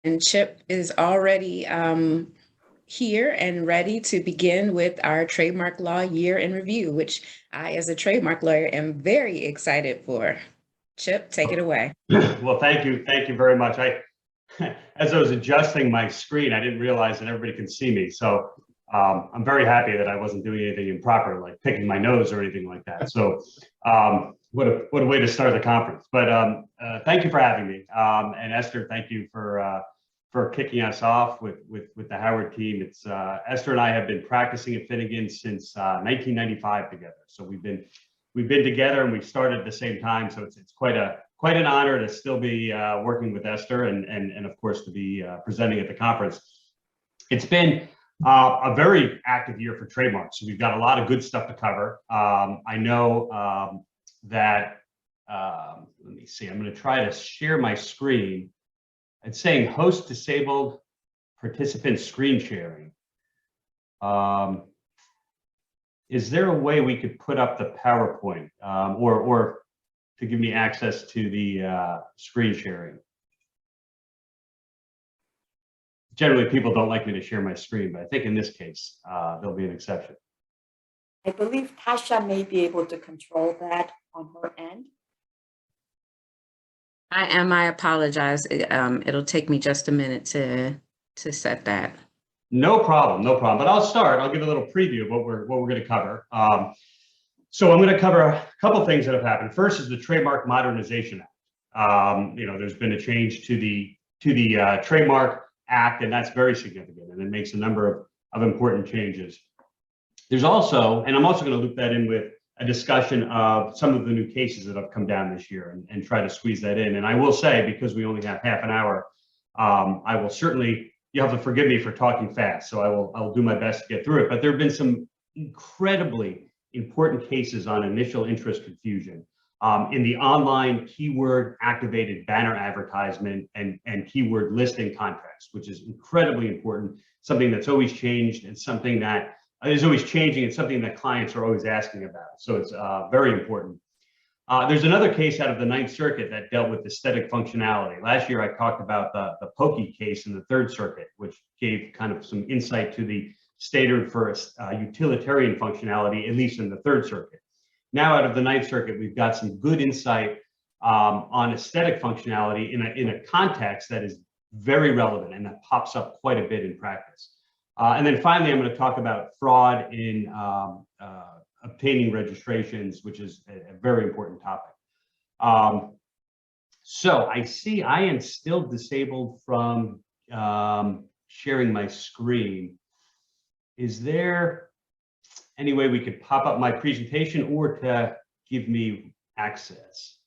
And Chip is already here and ready to begin with our trademark law year in review, which I, as a trademark lawyer, am very excited for. Chip, take it away. Well, thank you. Thank you very much. As I was adjusting my screen, I didn't realize that everybody can see me. So I'm very happy that I wasn't doing anything improper, like picking my nose or anything like that. So what a way to start the conference. But thank you for having me. And Esther, thank you for kicking us off with the Howard team. It's Esther and I have been practicing at Finnegan since 1995 together. So we've been together and we started at the same time. So it's quite an honor to still be working with Esther and of course to be presenting at the conference. It's been a very active year for trademarks. So we've got a lot of good stuff to cover. I know that, let me see, I'm going to try to share my screen. It's saying host disabled participant screen sharing. Is there a way we could put up the PowerPoint or to give me access to the screen sharing? Generally, people don't like me to share my screen, but I think in this case, there'll be an exception. I believe Tasha may be able to control that on her end. I apologize. It'll take me just a minute to set that. No problem, no problem. But I'll start. I'll give a little preview of what we're going to cover. So I'm going to cover a couple things that have happened. First is the Trademark Modernization Act. There's been a change to the Trademark Act, and that's very significant, and it makes a number of important changes. There's also, and I'm also going to loop that in with a discussion of some of the new cases that have come down this year and try to squeeze that in. And I will say, because we only have half an hour, I will certainly, you have to forgive me for talking fast, so I'll do my best to get through it. But there have been some incredibly important cases on initial interest confusion in the online keyword activated banner advertisement and keyword listing context, which is incredibly important, something that's always changed and something that is always changing and something that clients are always asking about. So it's very important. There's another case out of the Ninth Circuit that dealt with aesthetic functionality. Last year, I talked about the Pokey case in the Third Circuit, which gave kind of some insight to the standard for utilitarian functionality, at least in the Third Circuit. Now, out of the Ninth Circuit, we've got some good insight on aesthetic functionality in a context that is very relevant and that pops up quite a bit in practice. And then finally, I'm going to talk about fraud in obtaining registrations, which is a very important topic. So I see I am still disabled from sharing my screen. Is there any way we could pop up my presentation or to give me access?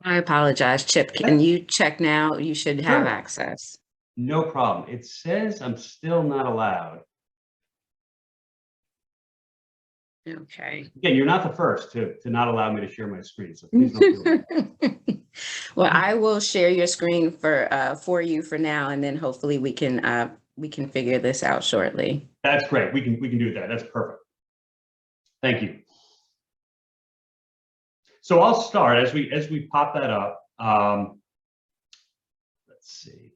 I apologize, Chip. Can you check now? You should have access. No problem. It says I'm still not allowed. Okay. Again, you're not the first to not allow me to share my screen, so please don't do it. Well, I will share your screen for you for now, and then hopefully we can figure this out shortly. That's great. We can do that. That's perfect. Thank you. So I'll start as we pop that up. Let's see.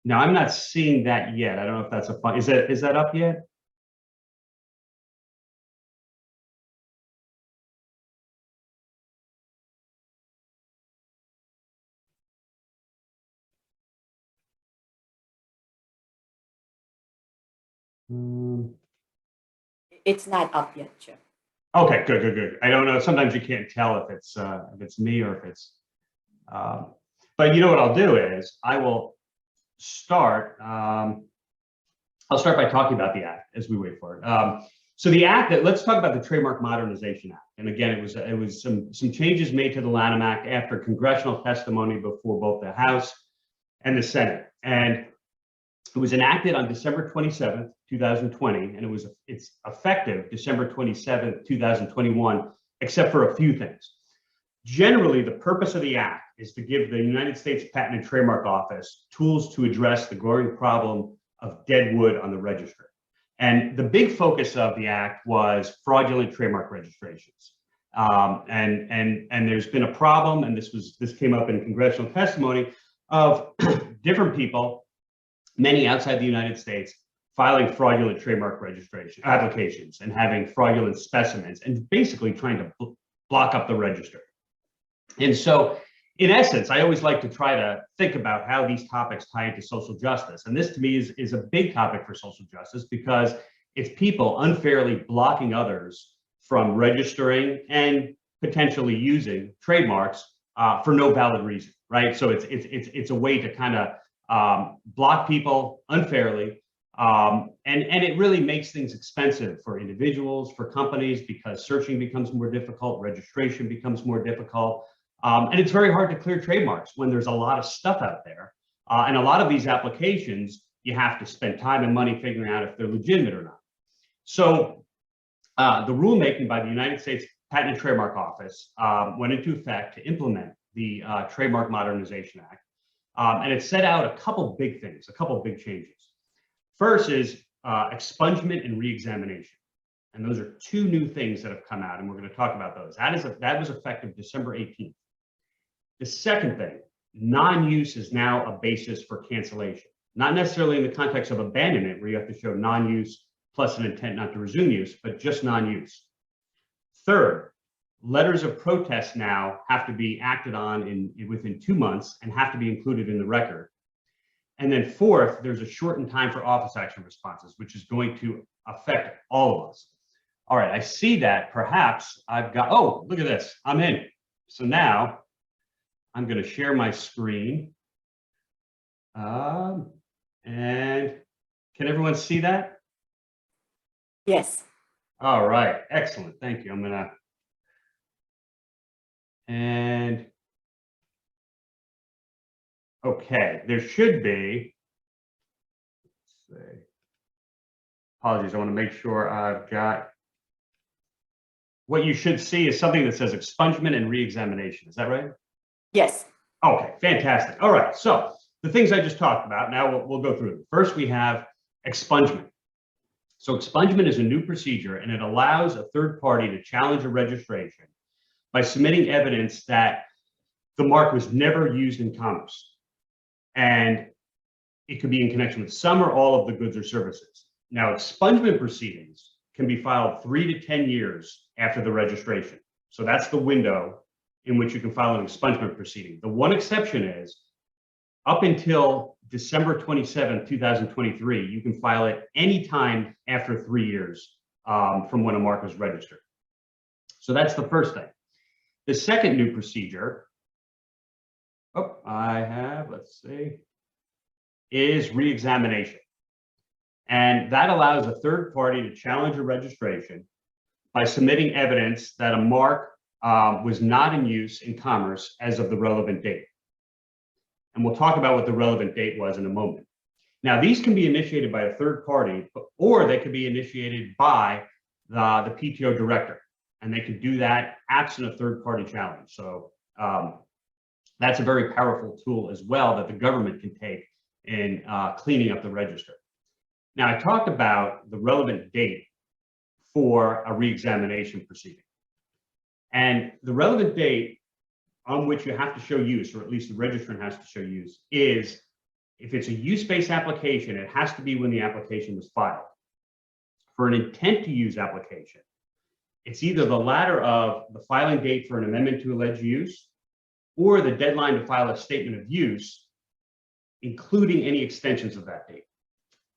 Now I'm not seeing that yet. I don't know if that's a fun. Is that up yet? It's not up yet, Chip. Okay, good. I don't know. Sometimes you can't tell if it's me or if it's. But you know what I'll do is I will start. I'll start by talking about the act as we wait for it. So the act let's talk about the Trademark Modernization Act. And again, it was some changes made to the Lanham Act after congressional testimony before both the House and the Senate. And it was enacted on December 27th, 2020, and it's effective December 27th, 2021, except for a few things. Generally, the purpose of the act is to give the United States Patent and Trademark Office tools to address the growing problem of dead wood on the registry. And the big focus of the act was fraudulent trademark registrations. And there's been a problem, and this came up in congressional testimony of different people, many outside the United States, filing fraudulent trademark registration applications and having fraudulent specimens and basically trying to block up the register. And so, in essence, I always like to try to think about how these topics tie into social justice. And this to me is a big topic for social justice because it's people unfairly blocking others from registering and potentially using trademarks for no valid reason, right? So it's a way to kind of block people unfairly. And it really makes things expensive for individuals, for companies, because searching becomes more difficult, registration becomes more difficult. And it's very hard to clear trademarks when there's a lot of stuff out there. And a lot of these applications, you have to spend time and money figuring out if they're legitimate or not. So the rulemaking by the United States Patent and Trademark Office went into effect to implement the Trademark Modernization Act. And it set out a couple big things, a couple big changes. First is expungement and reexamination. And those are two new things that have come out, and we're going to talk about those. That was effective December 18th. The second thing, non-use is now a basis for cancellation, not necessarily in the context of abandonment, where you have to show non-use plus an intent not to resume use, but just non-use. Third, letters of protest now have to be acted on within 2 months and have to be included in the record. And then fourth, there's a shortened time for office action responses, which is going to affect all of us. All right, I see that perhaps I've got, oh, look at this, I'm in. So now I'm going to share my screen. And can everyone see that? Yes. All right, excellent, thank you. I'm gonna, and okay, there should be, let's see, apologies, I want to make sure I've got, what you should see is something that says expungement and reexamination, is that right? Yes. Okay, fantastic. All right, so the things I just talked about, now we'll go through them. First, we have expungement. So expungement is a new procedure, and it allows a third party to challenge a registration by submitting evidence that the mark was never used in commerce. And it could be in connection with some or all of the goods or services. Now, expungement proceedings can be filed 3 to 10 years after the registration. So that's the window in which you can file an expungement proceeding. The one exception is up until December 27, 2023, you can file it anytime after 3 years from when a mark was registered. So that's the first thing. The second new procedure, let's see, is reexamination. And that allows a third party to challenge a registration by submitting evidence that a mark was not in use in commerce as of the relevant date. And we'll talk about what the relevant date was in a moment. Now, these can be initiated by a third party, or they could be initiated by the PTO director, and they could do that absent a third party challenge. So that's a very powerful tool as well that the government can take in cleaning up the register. Now, I talked about the relevant date for a reexamination proceeding. And the relevant date on which you have to show use, or at least the registrant has to show use, is if it's a use-based application, it has to be when the application was filed. For an intent to use application, it's either the latter of the filing date for an amendment to alleged use, or the deadline to file a statement of use, including any extensions of that date.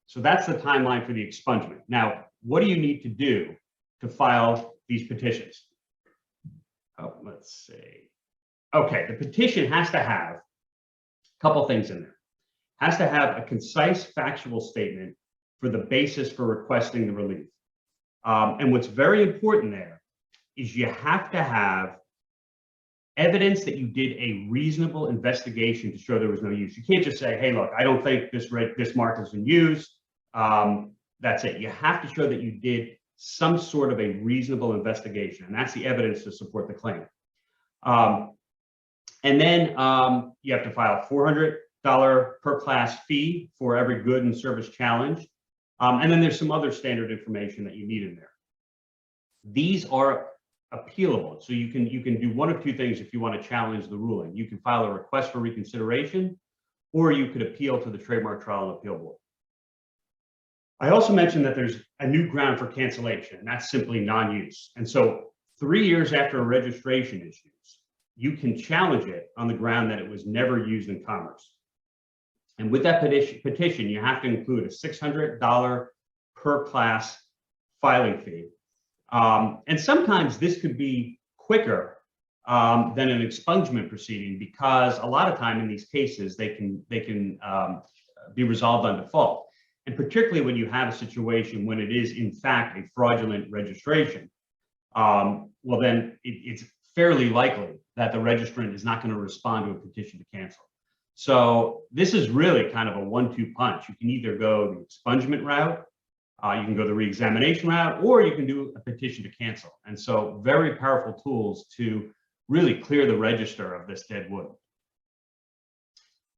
So that's the timeline for the expungement. Now, what do you need to do to file these petitions? Oh, let's see. Okay, the petition has to have a couple things in there. Has to have a concise factual statement for the basis for requesting the relief. And what's very important there is you have to have evidence that you did a reasonable investigation to show there was no use. You can't just say, hey, look, I don't think this mark is in use. That's it. You have to show that you did some sort of a reasonable investigation, and that's the evidence to support the claim. And then you have to file $400 per class fee for every good and service challenge. And then there's some other standard information that you need in there. These are appealable. So you can do one of two things if you want to challenge the ruling. You can file a request for reconsideration, or you could appeal to the Trademark Trial and Appeal Board. I also mentioned that there's a new ground for cancellation, and that's simply non-use. And so 3 years after a registration issues, you can challenge it on the ground that it was never used in commerce. And with that petition, you have to include a $600 per class filing fee. And sometimes this could be quicker than an expungement proceeding, because a lot of time in these cases, they can be resolved on default. And particularly when you have a situation when it is in fact a fraudulent registration, well then it's fairly likely that the registrant is not going to respond to a petition to cancel. So this is really kind of a 1-2 punch. You can either go the expungement route, you can go the reexamination route, or you can do a petition to cancel. And so very powerful tools to really clear the register of this dead wood.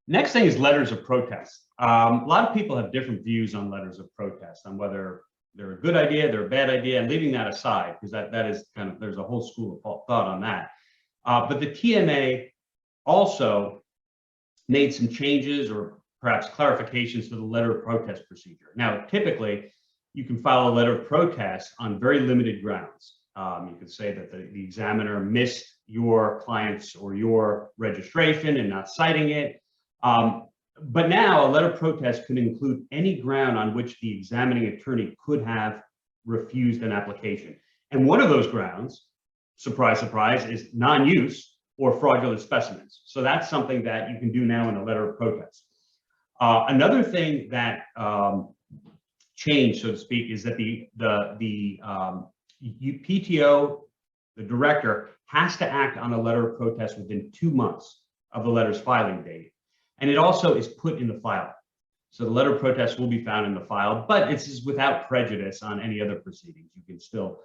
Next thing is letters of protest. A lot of people have different views on letters of protest, on whether they're a good idea, they're a bad idea, and leaving that aside, because that is kind of, there's a whole school of thought on that. But the TMA also made some changes or perhaps clarifications to the letter of protest procedure. Now, typically, you can file a letter of protest on very limited grounds. You could say that the examiner missed your client's or your registration and not citing it. But now a letter of protest can include any ground on which the examining attorney could have refused an application. And one of those grounds, surprise, surprise, is non-use or fraudulent specimens. So that's something that you can do now in a letter of protest. Another thing that changed, so to speak, is that the PTO, the director, has to act on a letter of protest within 2 months of the letter's filing date. And it also is put in the file. So the letter of protest will be found in the file, but it's without prejudice on any other proceedings. You can still,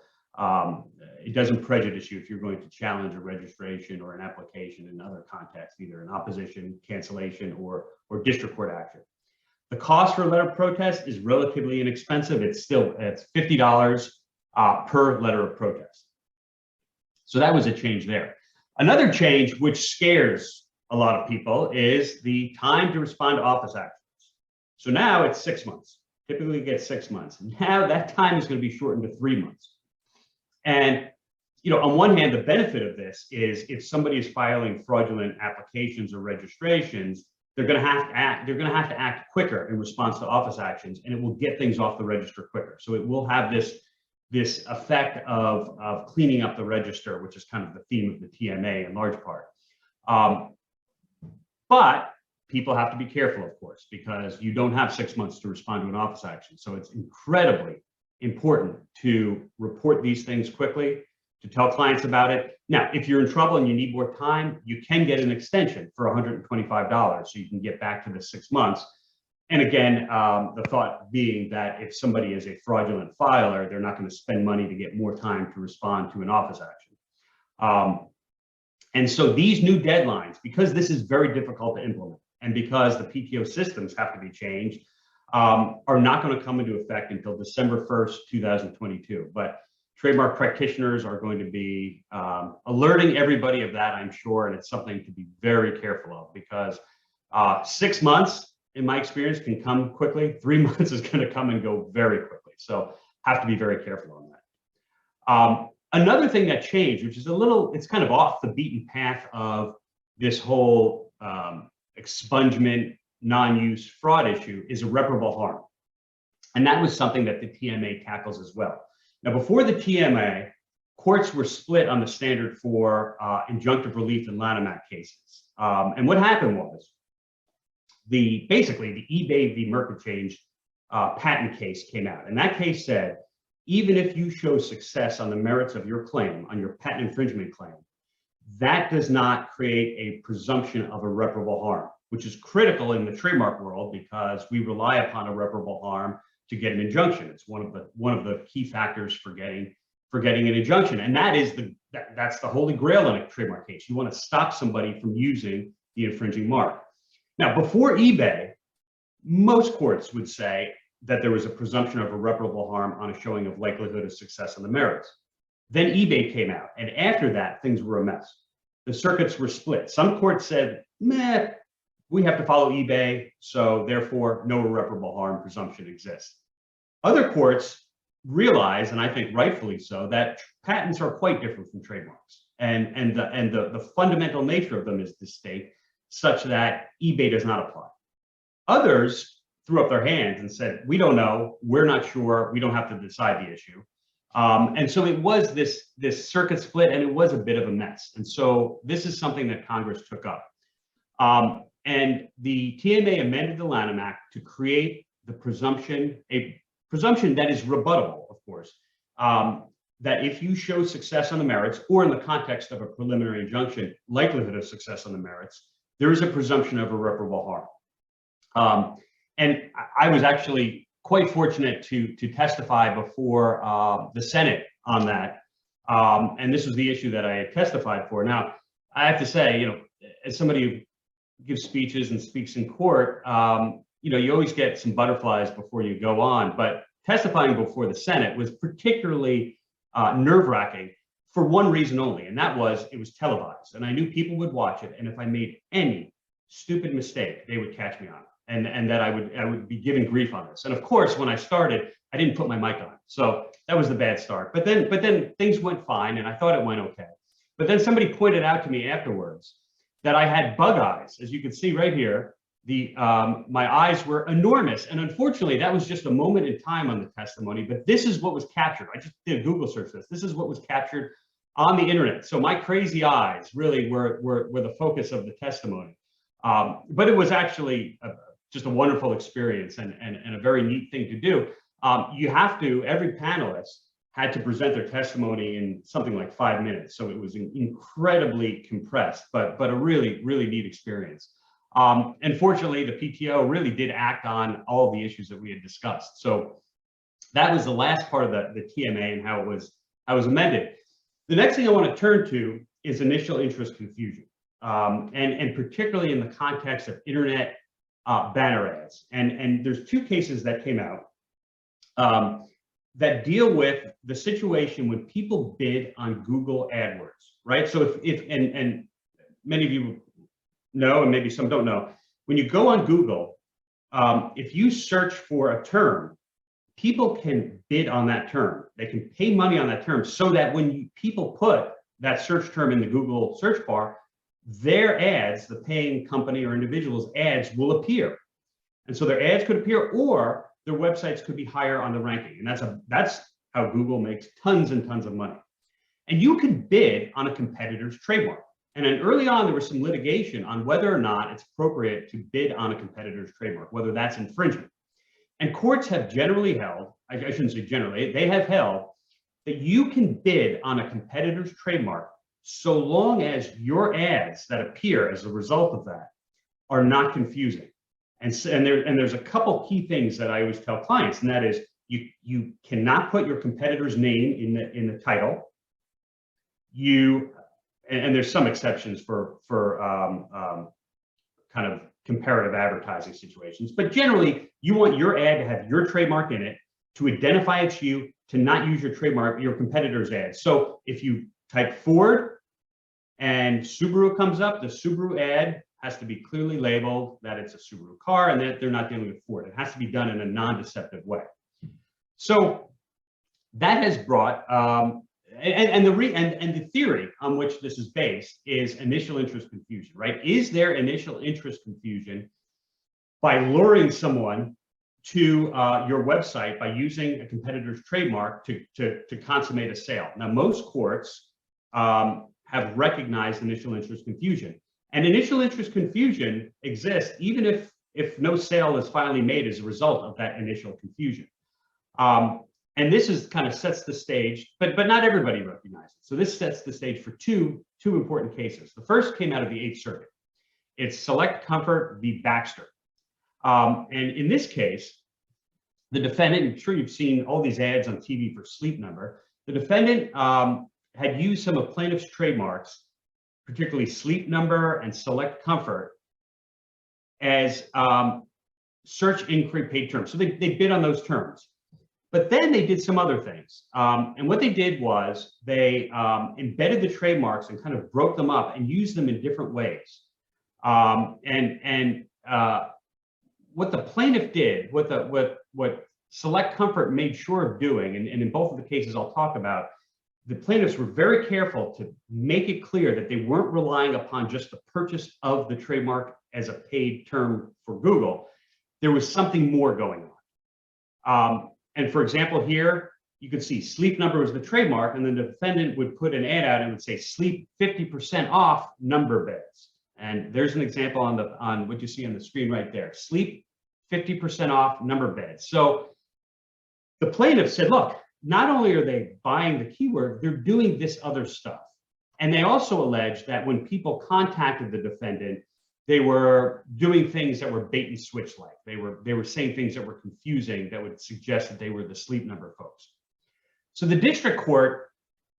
it doesn't prejudice you if you're going to challenge a registration or an application in other contexts, either an opposition, cancellation, or district court action. The cost for a letter of protest is relatively inexpensive. It's $50 per letter of protest. So that was a change there. Another change, which scares a lot of people, is the time to respond to office actions. So now it's 6 months. Typically you get 6 months. Now that time is going to be shortened to 3 months. And on one hand, the benefit of this is if somebody is filing fraudulent applications or registrations, they're going to have to act quicker in response to office actions, and it will get things off the register quicker. So it will have this effect of cleaning up the register, which is kind of the theme of the TMA in large part. But people have to be careful, of course, because you don't have 6 months to respond to an office action. So it's incredibly important to report these things quickly, to tell clients about it. Now, if you're in trouble and you need more time, you can get an extension for $125, so you can get back to the 6 months. And again, the thought being that if somebody is a fraudulent filer, they're not going to spend money to get more time to respond to an office action. And so these new deadlines, because this is very difficult to implement, and because the PTO systems have to be changed, are not going to come into effect until December 1st, 2022. But trademark practitioners are going to be alerting everybody of that, I'm sure, and it's something to be very careful of, because 6 months, in my experience, can come quickly. 3 months is going to come and go very quickly. So have to be very careful on that. Another thing that changed, which is it's kind of off the beaten path of this whole expungement, non-use fraud issue, is irreparable harm. And that was something that the TMA tackles as well. Now, before the TMA, courts were split on the standard for injunctive relief in Lanham Act cases. And what happened was, basically the eBay v. Mercantile patent case came out. And that case said, even if you show success on the merits of your claim, on your patent infringement claim, that does not create a presumption of irreparable harm, which is critical in the trademark world because we rely upon irreparable harm to get an injunction. It's one of the key factors for getting an injunction, and that's the holy grail in a trademark case. You want to stop somebody from using the infringing mark. Now, before eBay, most courts would say that there was a presumption of irreparable harm on a showing of likelihood of success on the merits. Then eBay came out, and after that, things were a mess. The circuits were split. Some courts said, meh, we have to follow eBay, so therefore no irreparable harm presumption exists. Other courts realize, and I think rightfully so, that patents are quite different from trademarks, and the fundamental nature of them is distinct, such that eBay does not apply. Others threw up their hands and said, we don't know, we're not sure, we don't have to decide the issue. And so it was this circuit split, and it was a bit of a mess. And so this is something that Congress took up. And the TMA amended the Lanham Act to create the presumption, a presumption that is rebuttable, of course, that if you show success on the merits, or in the context of a preliminary injunction, likelihood of success on the merits, there is a presumption of irreparable harm. And I was actually quite fortunate to testify before the Senate on that. And this was the issue that I had testified for. Now, I have to say, as somebody who gives speeches and speaks in court, you always get some butterflies before you go on. But testifying before the Senate was particularly nerve-wracking for one reason only, and that was it was televised. And I knew people would watch it, and if I made any stupid mistake, they would catch me on it. And that I would be given grief on this. And of course, when I started, I didn't put my mic on. So that was the bad start. But then things went fine, and I thought it went okay. But then somebody pointed out to me afterwards that I had bug eyes. As you can see right here, my eyes were enormous. And unfortunately, that was just a moment in time on the testimony. But this is what was captured. I just did a Google search this. This is what was captured on the internet. So my crazy eyes really were the focus of the testimony. But it was actually just a wonderful experience and a very neat thing to do. Every panelist had to present their testimony in something like 5 minutes. So it was incredibly compressed, but a really, really neat experience. And fortunately, the PTO really did act on all of the issues that we had discussed. So that was the last part of the TMA and how it was amended. The next thing I want to turn to is initial interest confusion, and particularly in the context of internet banner ads. And there's two cases that came out that deal with the situation when people bid on Google AdWords, right? So if many of you know, and maybe some don't know, when you go on Google, if you search for a term, people can bid on that term. They can pay money on that term so that when people put that search term in the Google search bar, their ads, the paying company or individual's ads, will appear. And so their ads could appear, or their websites could be higher on the ranking. And that's how Google makes tons and tons of money. And you can bid on a competitor's trademark. And then early on, there was some litigation on whether or not it's appropriate to bid on a competitor's trademark, whether that's infringement. And courts have generally held, I shouldn't say generally, they have held that you can bid on a competitor's trademark so long as your ads that appear as a result of that are not confusing. And there's a couple key things that I always tell clients, and that is you cannot put your competitor's name in the title. And there's some exceptions for kind of comparative advertising situations, but generally you want your ad to have your trademark in it, to identify it's you, to not use your trademark, your competitor's ad. So if you type Ford and Subaru comes up, the Subaru ad has to be clearly labeled that it's a Subaru car and that they're not dealing with Ford. It has to be done in a non-deceptive way. So that has brought, and the theory on which this is based is initial interest confusion, right? Is there initial interest confusion by luring someone to your website by using a competitor's trademark to consummate a sale? Now, most courts have recognized initial interest confusion, and initial interest confusion exists even if no sale is finally made as a result of that initial confusion. And this is kind of sets the stage, but not everybody recognizes it. So this sets the stage for two important cases. The first came out of the 8th Circuit. It's Select Comfort v. Baxter. And in this case, the defendant, I'm sure you've seen all these ads on TV for Sleep Number. The defendant had used some of plaintiff's trademarks, particularly Sleep Number and Select Comfort, as search inquiry paid terms. So they bid on those terms. But then they did some other things. And what they did was they embedded the trademarks and kind of broke them up and used them in different ways. What the plaintiff did, what Select Comfort made sure of doing, and in both of the cases I'll talk about, the plaintiffs were very careful to make it clear that they weren't relying upon just the purchase of the trademark as a paid term for Google. There was something more going on. And for example, here you could see Sleep Number was the trademark, and then the defendant would put an ad out and would say Sleep 50% off number beds. And there's an example on what you see on the screen right there. Sleep 50% off number beds. So the plaintiff said, look, not only are they buying the keyword, they're doing this other stuff. And they also alleged that when people contacted the defendant, they were doing things that were bait and switch like. They were saying things that were confusing that would suggest that they were the Sleep Number folks. So the district court,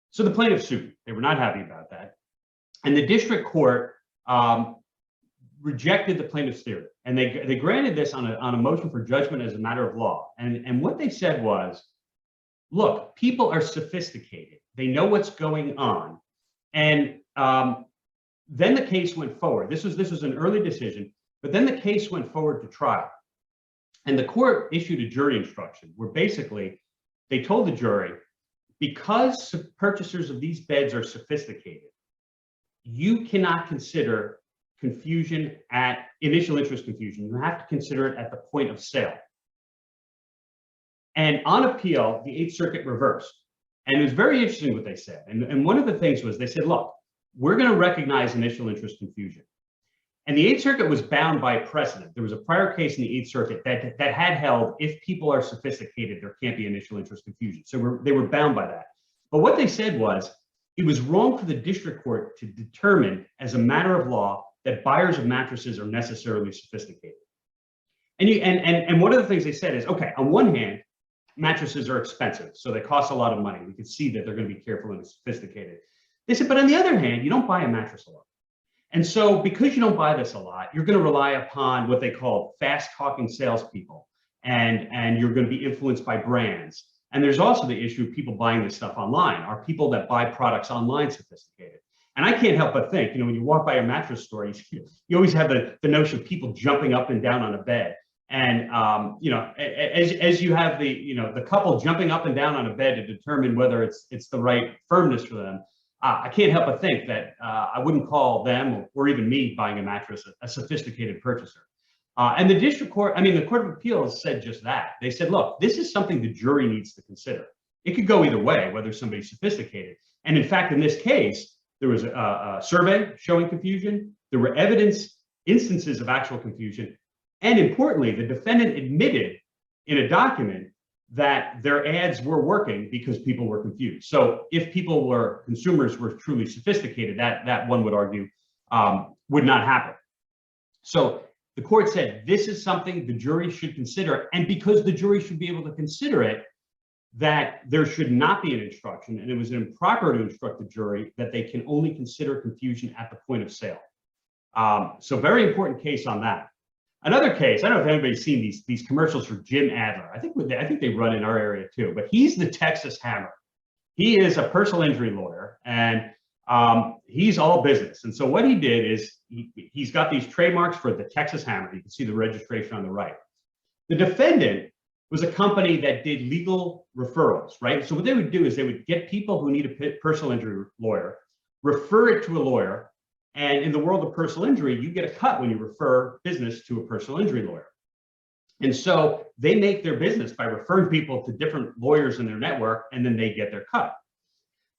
so the plaintiff sued. They were not happy about that. And the district court rejected the plaintiff's theory. And they granted this on a motion for judgment as a matter of law. And what they said was, look, people are sophisticated. They know what's going on. And then the case went forward. This was an early decision, but then the case went forward to trial. And the court issued a jury instruction where basically they told the jury, because purchasers of these beds are sophisticated, you cannot consider confusion at initial interest confusion. You have to consider it at the point of sale. And on appeal, the Eighth Circuit reversed. And it was very interesting what they said. And one of the things was they said, look, we're going to recognize initial interest confusion. And the Eighth Circuit was bound by precedent. There was a prior case in the Eighth Circuit that had held, if people are sophisticated, there can't be initial interest confusion. So they were bound by that. But what they said was, it was wrong for the district court to determine as a matter of law that buyers of mattresses are necessarily sophisticated. And one of the things they said is, okay, on one hand, mattresses are expensive, so they cost a lot of money. We can see that they're going to be careful and sophisticated. They said, but on the other hand, you don't buy a mattress a lot. And so because you don't buy this a lot, you're going to rely upon what they call fast talking salespeople, and you're going to be influenced by brands. And there's also the issue of people buying this stuff online. Are people that buy products online sophisticated? And I can't help but think, when you walk by a mattress store, you always have the notion of people jumping up and down on a bed. And, as you have the couple jumping up and down on a bed to determine whether it's the right firmness for them, I can't help but think that I wouldn't call them or even me buying a mattress a sophisticated purchaser. And the district court, the Court of Appeals said just that. They said, look, this is something the jury needs to consider. It could go either way, whether somebody's sophisticated. And in fact, in this case, there was a survey showing confusion. There were instances of actual confusion. And importantly, the defendant admitted in a document that their ads were working because people were confused. So if consumers were truly sophisticated, that one would argue would not happen. So the court said, this is something the jury should consider. And because the jury should be able to consider it, that there should not be an instruction, and it was improper to instruct the jury that they can only consider confusion at the point of sale. So very important case on that. Another case, I don't know if anybody's seen these commercials for Jim Adler. I think they run in our area too, but he's the Texas Hammer. He is a personal injury lawyer, and he's all business. And so what he did is he's got these trademarks for the Texas Hammer. You can see the registration on the right. The defendant was a company that did legal referrals, right? So what they would do is they would get people who need a personal injury lawyer, refer it to a lawyer, and in the world of personal injury, you get a cut when you refer business to a personal injury lawyer. And so they make their business by referring people to different lawyers in their network, and then they get their cut.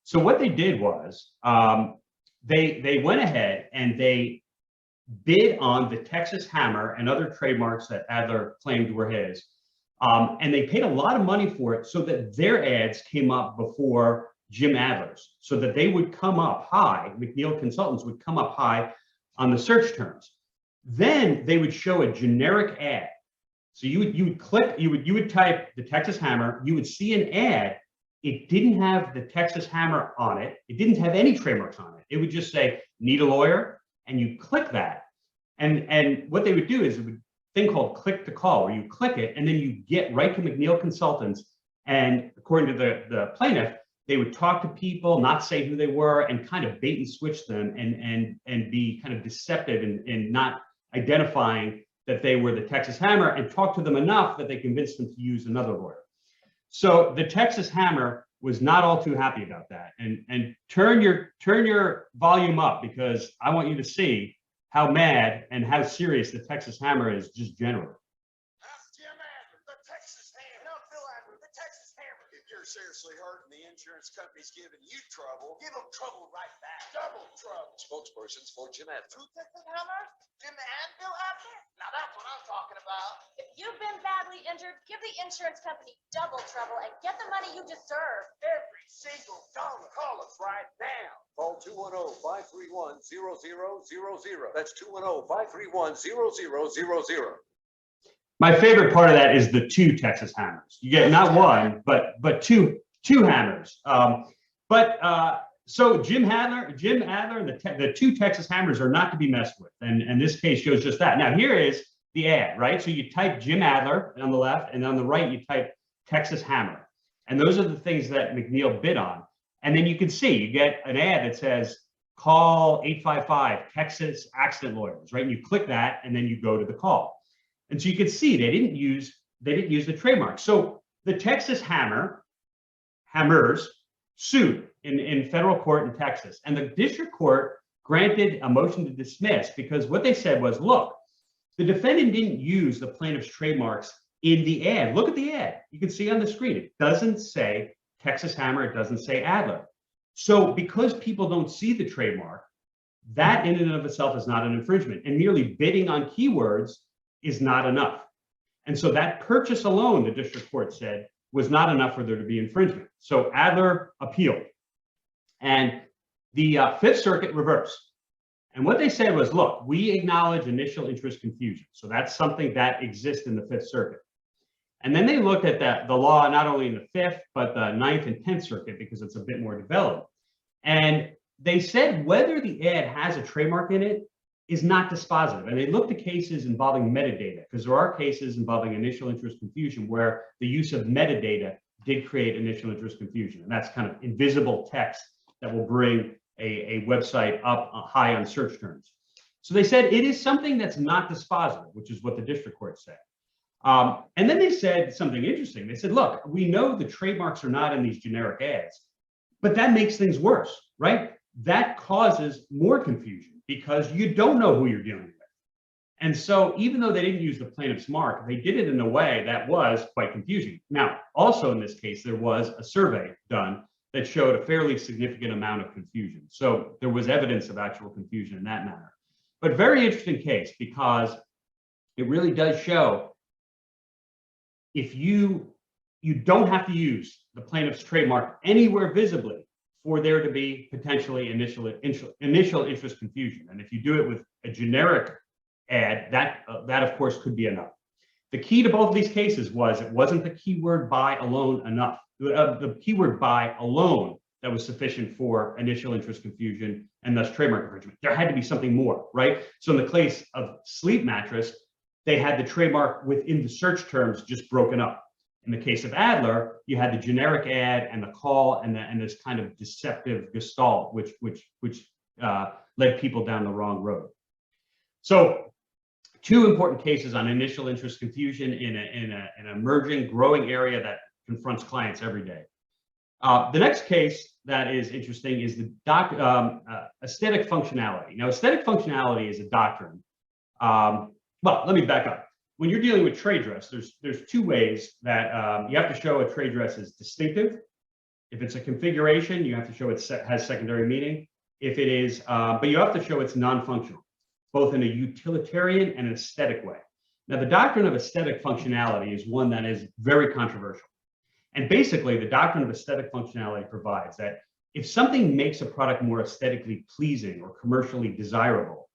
So what they did was they went ahead and they bid on the Texas Hammer and other trademarks that Adler claimed were his. And they paid a lot of money for it so that their ads came up before Jim Adler's, so that they would come up high. McNeil Consultants would come up high on the search terms. Then they would show a generic ad. So you would type the Texas Hammer, you would see an ad. It didn't have the Texas Hammer on it. It didn't have any trademarks on it. It would just say, need a lawyer, and you click that. And what they would do is thing called click to call, where you click it and then you get right to McNeil Consultants. And according to the plaintiff, they would talk to people, not say who they were, and kind of bait and switch them and be kind of deceptive in not identifying that they were the Texas Hammer, and talk to them enough that they convinced them to use another lawyer. So the Texas Hammer was not all too happy about that. And turn your volume up, because I want you to see how mad and how serious the Texas Hammer is just generally. Seriously hurt and the insurance company's giving you trouble, give them trouble right back. Double trouble. Spokespersons for Jim Adler. Two Texas Hammers? Jim and Bill Adler? Now that's what I'm talking about. If you've been badly injured, give the insurance company double trouble and get the money you deserve. Every single dollar. Call us right now. Call 210-531-0000. That's 210-531-0000. My favorite part of that is the two Texas Hammers. You get not one, but two hammers. So Jim Adler and the two Texas Hammers are not to be messed with, and this case shows just that. Now here is the ad, right? So you type Jim Adler on the left, and on the right you type Texas Hammer, and those are the things that McNeil bid on. And then you can see you get an ad that says call 855 Texas Accident Lawyers, right? And you click that, and then you go to the call. And so you can see they didn't use the trademark. So the Texas Hammers sued in federal court in Texas, and the district court granted a motion to dismiss because what they said was, look, the defendant didn't use the plaintiff's trademarks in the ad. Look at the ad. You can see on the screen, it doesn't say Texas Hammer, it doesn't say Adler. So because people don't see the trademark, that in and of itself is not an infringement, and merely bidding on keywords is not enough. And so that purchase alone, the district court said, was not enough for there to be infringement. So Adler appealed, and the Fifth Circuit reversed. And what they said was, look, we acknowledge initial interest confusion. So that's something that exists in the Fifth Circuit. And then they looked at the law, not only in the Fifth, but the Ninth and 10th Circuit, because it's a bit more developed. And they said whether the ad has a trademark in it is not dispositive. And they looked at cases involving metadata, because there are cases involving initial interest confusion where the use of metadata did create initial interest confusion. And that's kind of invisible text that will bring a website up high on search terms. So they said it is something that's not dispositive, which is what the district court said. And then they said something interesting. They said, look, we know the trademarks are not in these generic ads, but that makes things worse, right? That causes more confusion because you don't know who you're dealing with. And so even though they didn't use the plaintiff's mark, they did it in a way that was quite confusing. Now, also in this case, there was a survey done that showed a fairly significant amount of confusion. So there was evidence of actual confusion in that matter. But very interesting case, because it really does show if you don't have to use the plaintiff's trademark anywhere visibly for there to be potentially initial interest confusion. And if you do it with a generic ad, that of course could be enough. The key to both of these cases was it wasn't the keyword by alone enough. The keyword by alone that was sufficient for initial interest confusion and thus trademark infringement. There had to be something more, right? So in the case of sleep mattress, they had the trademark within the search terms just broken up. In the case of Adler, you had the generic ad and the call and this kind of deceptive gestalt, which led people down the wrong road. So two important cases on initial interest confusion in an emerging, growing area that confronts clients every day. The next case that is interesting is the aesthetic functionality. Now, aesthetic functionality is a doctrine. Well, let me back up. When you're dealing with trade dress, there's two ways that you have to show a trade dress is distinctive. If it's a configuration, you have to show it has secondary meaning. If it is, but you have to show it's non-functional, both in a utilitarian and an aesthetic way. Now, the doctrine of aesthetic functionality is one that is very controversial. And basically, the doctrine of aesthetic functionality provides that if something makes a product more aesthetically pleasing or commercially desirable,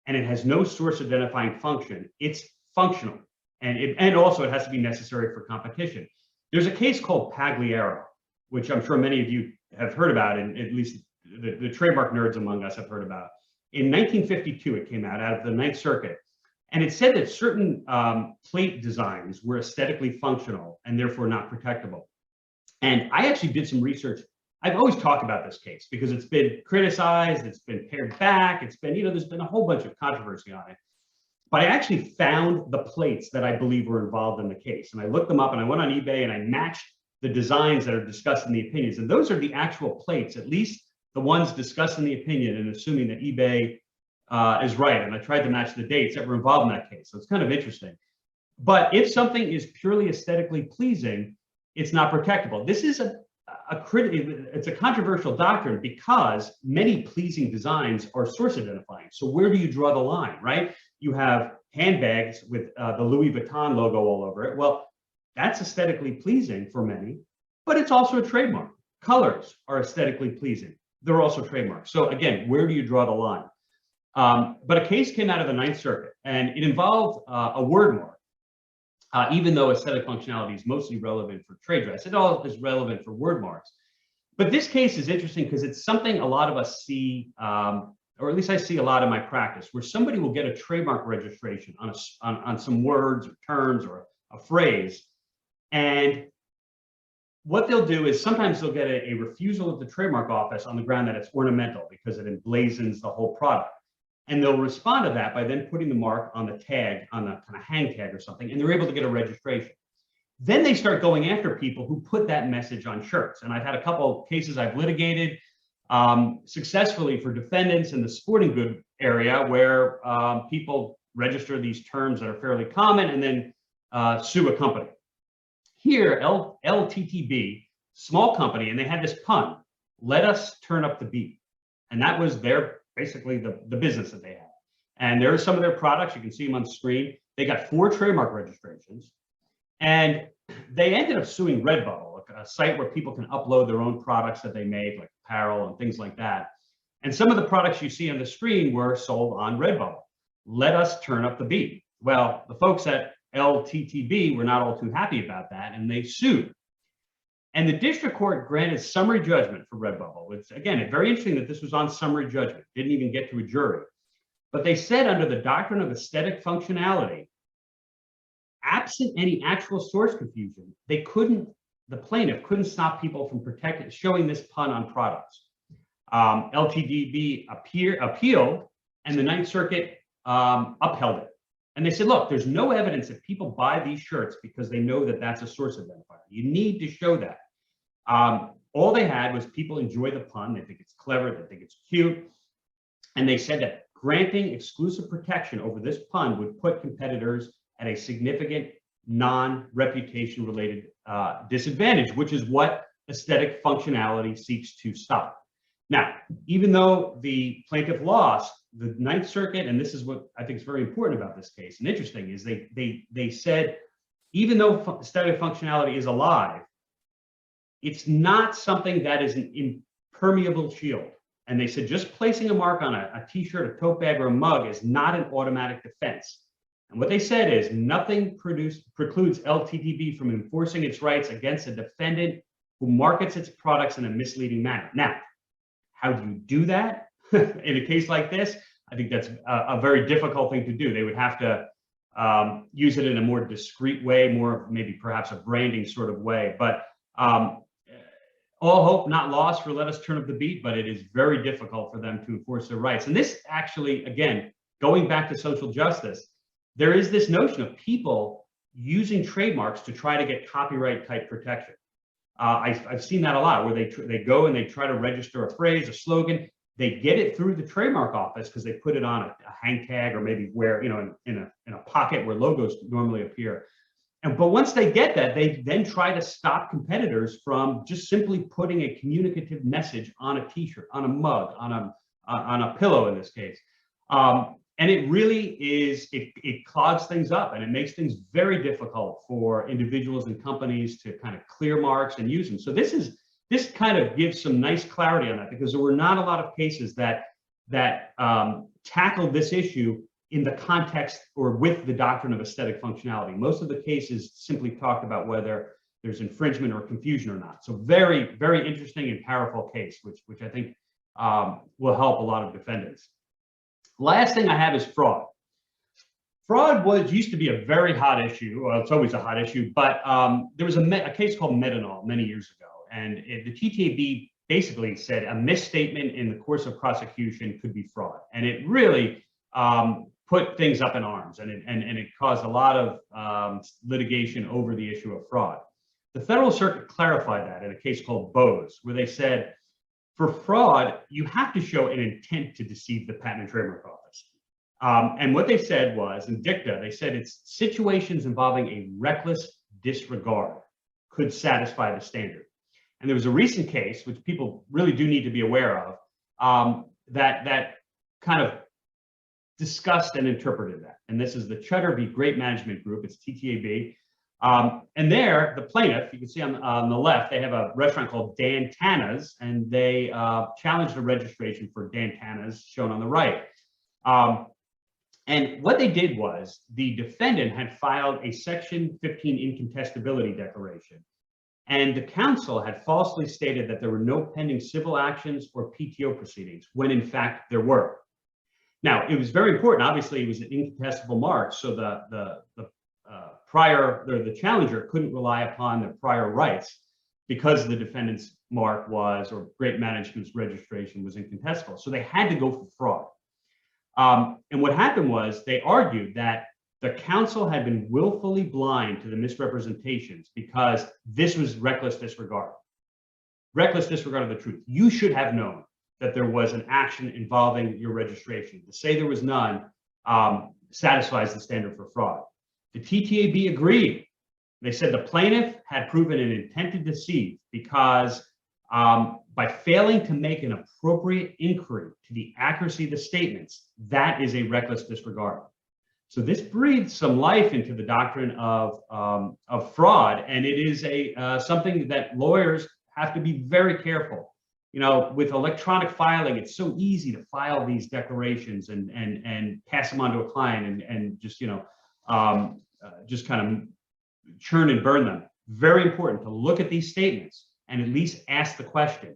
and it has no source identifying function, it's functional. And also it has to be necessary for competition. There's a case called Pagliaro, which I'm sure many of you have heard about, and at least the trademark nerds among us have heard about. In 1952, it came out of the Ninth Circuit. And it said that certain plate designs were aesthetically functional and therefore not protectable. And I actually did some research. I've always talked about this case because it's been criticized, it's been pared back, it's been, there's been a whole bunch of controversy on it. But I actually found the plates that I believe were involved in the case. And I looked them up and I went on eBay and I matched the designs that are discussed in the opinions. And those are the actual plates, at least the ones discussed in the opinion, and assuming that eBay is right. And I tried to match the dates that were involved in that case. So it's kind of interesting. But if something is purely aesthetically pleasing, it's not protectable. This is it's a controversial doctrine because many pleasing designs are source identifying. So where do you draw the line, right? You have handbags with the Louis Vuitton logo all over it. Well, that's aesthetically pleasing for many, but it's also a trademark. Colors are aesthetically pleasing. They're also trademarks. So again, where do you draw the line? But a case came out of the Ninth Circuit, and it involved a word mark. Even though aesthetic functionality is mostly relevant for trade dress, it all is relevant for word marks. But this case is interesting because it's something a lot of us see, or at least I see a lot in my practice, where somebody will get a trademark registration on some words or terms or a phrase. And what they'll do is sometimes they'll get a refusal of the trademark office on the ground that it's ornamental because it emblazons the whole product. And they'll respond to that by then putting the mark on the tag, on the kind of hang tag or something, and they're able to get a registration. Then they start going after people who put that message on shirts. And I've had a couple of cases I've litigated successfully for defendants in the sporting good area where people register these terms that are fairly common and then sue a company. Here, LTTB, small company, and they had this pun, let us turn up the beat. And that was basically the business that they had. And there are some of their products, you can see them on the screen. They got 4 trademark registrations, and they ended up suing Redbubble, a site where people can upload their own products that they make, like apparel and things like that. And some of the products you see on the screen were sold on Redbubble. Let us turn up the beat. Well, the folks at LTTB were not all too happy about that, and they sued. And the district court granted summary judgment for Redbubble. It's, again, it's very interesting that this was on summary judgment, didn't even get to a jury. But they said under the doctrine of aesthetic functionality, absent any actual source confusion, the plaintiff couldn't stop people from showing this pun on products. LTTB appealed, and the Ninth Circuit upheld it. And they said, look, there's no evidence that people buy these shirts because they know that that's a source identifier. You need to show that. All they had was people enjoy the pun. They think it's clever. They think it's cute. And they said that granting exclusive protection over this pun would put competitors at a significant non-reputation related disadvantage, which is what aesthetic functionality seeks to stop. Now, even though the plaintiff lost, the Ninth Circuit, and this is what I think is very important about this case and interesting, is they said, even though aesthetic functionality is alive, it's not something that is an impermeable shield. And they said just placing a mark on a t-shirt, a tote bag, or a mug is not an automatic defense. And what they said is nothing precludes LTTB from enforcing its rights against a defendant who markets its products in a misleading manner. Now, how do you do that? In a case like this, I think that's a very difficult thing to do. They would have to use it in a more discreet way, more maybe perhaps a branding sort of way. But all hope not lost for Let Us Turn Up the Beat, but it is very difficult for them to enforce their rights. And this actually, again, going back to social justice, there is this notion of people using trademarks to try to get copyright type protection. I've seen that a lot where they go and they try to register a phrase, a slogan. They get it through the trademark office because they put it on a hang tag or maybe where, in a pocket where logos normally appear. But once they get that, they then try to stop competitors from just simply putting a communicative message on a t-shirt, on a mug, on a pillow in this case. And it really is, it clogs things up and it makes things very difficult for individuals and companies to kind of clear marks and use them. So this kind of gives some nice clarity on that, because there were not a lot of cases that tackled this issue in the context or with the doctrine of aesthetic functionality. Most of the cases simply talked about whether there's infringement or confusion or not. So very, very interesting and powerful case, which I think will help a lot of defendants. Last thing I have is fraud. fraud used to be a very hot issue. Well, it's always a hot issue, but there was a case called Metanol many years ago, and the TTAB basically said a misstatement in the course of prosecution could be fraud, and it really put things up in arms, and it caused a lot of litigation over the issue of fraud. The Federal Circuit clarified that in a case called Bose, where they said, for fraud, you have to show an intent to deceive the Patent and Trademark Office. And what they said was, in dicta, they said it's situations involving a reckless disregard could satisfy the standard. And there was a recent case, which people really do need to be aware of, that kind of discussed and interpreted that. And this is the Chutter v. Great Management Group, it's TTAB. And there, the plaintiff, you can see on the left, they have a restaurant called Dan Tana's, and they challenged the registration for Dan Tana's, shown on the right. And what they did was, the defendant had filed a Section 15 incontestability declaration, and the counsel had falsely stated that there were no pending civil actions or PTO proceedings, when in fact there were. Now, it was very important. Obviously, it was an incontestable mark, so the challenger couldn't rely upon the prior rights because the defendant's mark was, or Great Management's registration was incontestable. So they had to go for fraud. And what happened was, they argued that the counsel had been willfully blind to the misrepresentations because this was reckless disregard. Reckless disregard of the truth. You should have known that there was an action involving your registration. To say there was none satisfies the standard for fraud. The TTAB agreed. They said the plaintiff had proven an intent to deceive because by failing to make an appropriate inquiry to the accuracy of the statements, that is a reckless disregard. So this breathes some life into the doctrine of fraud, and it is something that lawyers have to be very careful. You know, with electronic filing, it's so easy to file these declarations and pass them on to a client and just, you know, just kind of churn and burn them. Very important to look at these statements and at least ask the question,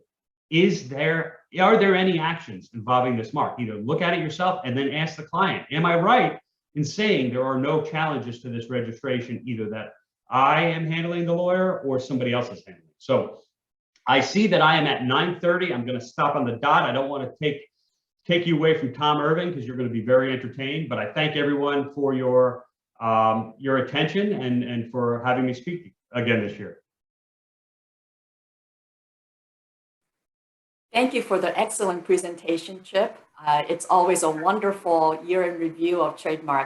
are there any actions involving this mark? Either look at it yourself and then ask the client, am I right in saying there are no challenges to this registration, either that I am handling the lawyer or somebody else is handling? So I see that I am at 9:30. I'm going to stop on the dot. I don't want to take you away from Tom Irving because you're going to be very entertained, but I thank everyone for your attention and for having me speak again this year. Thank you for the excellent presentation, Chip. It's always a wonderful year in review of trademarks.